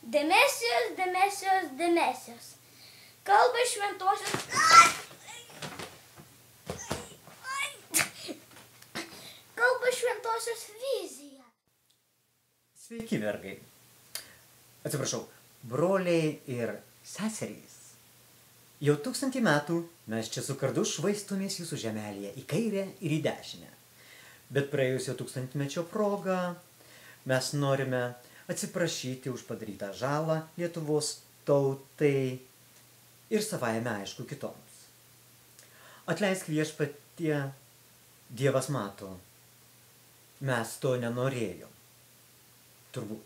Demesijos, demesijos, demesijos. Kalba šventosios... Kalba šventosios vizija. Sveiki, vergai. Atsiprašau, broliai ir seserys. Jau 1000 metų mes čia su kardu švaistomės jūsų žemelėje į kairę ir į dešinę. Bet praėjusio 1000-mečio proga mes norime atsiprašyti už padarytą žalą Lietuvos tautai ir savaime aišku kitoms. Atleisk viešpatie, Dievas mato, mes to nenorėjom. Turbūt.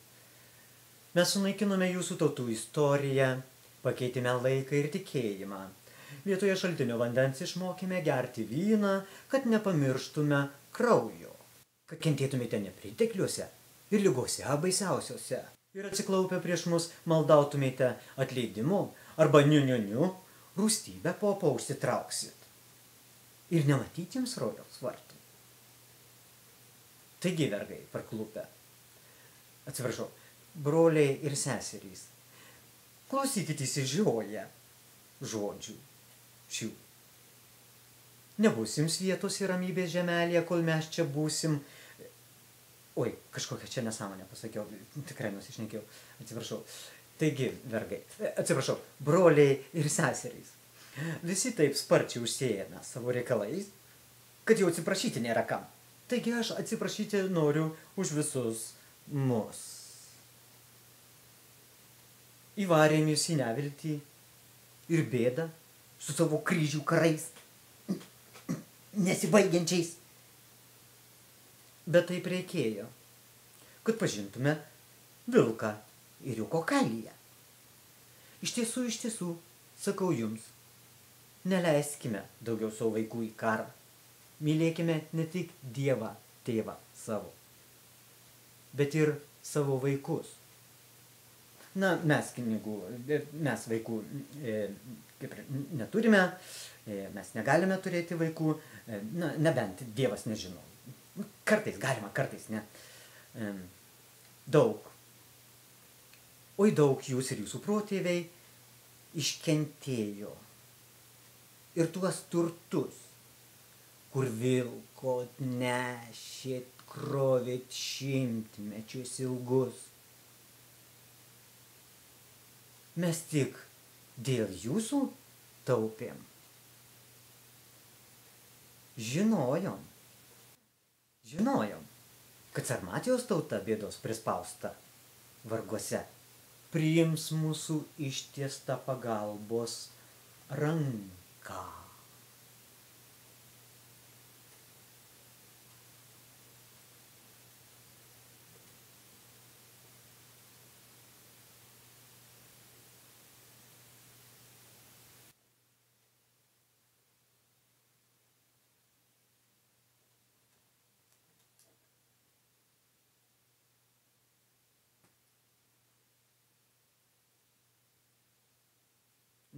Mes sunaikinome jūsų tautų istoriją, pakeitėme laiką ir tikėjimą. Vietoje šaltinio vandens išmokėme gerti vyną, kad nepamirštume kraujo, kad kentėtumėte nepritekliuose ir ligose baisiausiose. Ir atsiklaupę prieš mus maldautumėte atleidimu arba niu, rūstybę popą užsitrauksit. Ir nematyti jums rojaus vartų. Taigi, vergai, parklupę. Atsiprašau, broliai ir seserys. Klausykit įsižioję žodžių šių. Nebus jums vietos ir ramybės žemelėje, kol mes čia būsim. Oi, kažkokią čia nesąmonę pasakiau, tikrai nusišnekėjau, atsiprašau. Taigi, vergai, atsiprašau, broliai ir seserys. Visi taip sparčiai užsiejame savo reikalais, kad jau atsiprašyti nėra kam. Taigi aš atsiprašyti noriu už visus mus. Įvarėm jūs į neviltį ir bėdą su savo kryžių karais, nesibaigiančiais. Bet taip reikėjo, kad pažintume vilką ir jo kokaliją. Iš tiesų, sakau jums, neleiskime daugiau savo vaikų į karą. Mylėkime ne tik Dievą, tėvą savo, bet ir savo vaikus. Na, mes vaikų neturime, mes negalime turėti vaikų, na, nebent Dievas nežino. Kartais galima, kartais ne. Daug. Oi daug jūs ir jūsų protėviai iškentėjo. Ir tuos turtus, kur vilkot, nešėt, krovėt šimtmečius ilgus. Mes tik dėl jūsų taupėm. Žinojom, kad Sarmatijos tauta bėdos prispausta varguose priims mūsų ištiestą pagalbos ranką.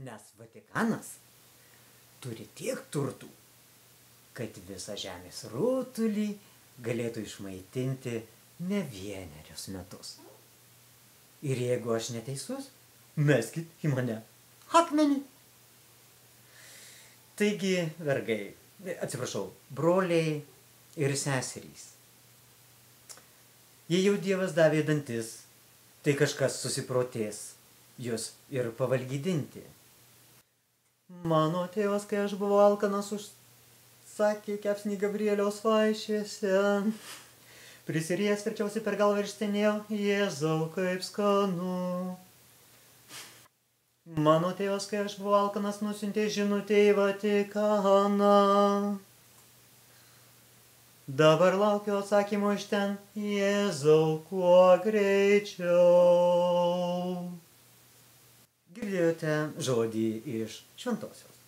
Nes Vatikanas turi tiek turtų, kad visą žemės rutulį galėtų išmaitinti ne vienerius metus. Ir jeigu aš neteisus, meskit į mane akmenį. Taigi, vergai, atsiprašau, broliai ir seserys. Jei jau Dievas davė dantis, tai kažkas susiprotės jūs ir pavalgydinti. Mano tėvas, kai aš buvau alkanas, užsakė kepsnį Gabrieliaus vaišėse. Prisiriejęs verčiausi per galvą ir stenėjau, Jėzau, kaip skanu. Mano tėvas, kai aš buvau alkanas, nusiuntė žinutę į Vatikaną. Dabar laukiu atsakymo iš ten, Jėzau, kuo greičiau. Girdėjote žodį iš šventosios.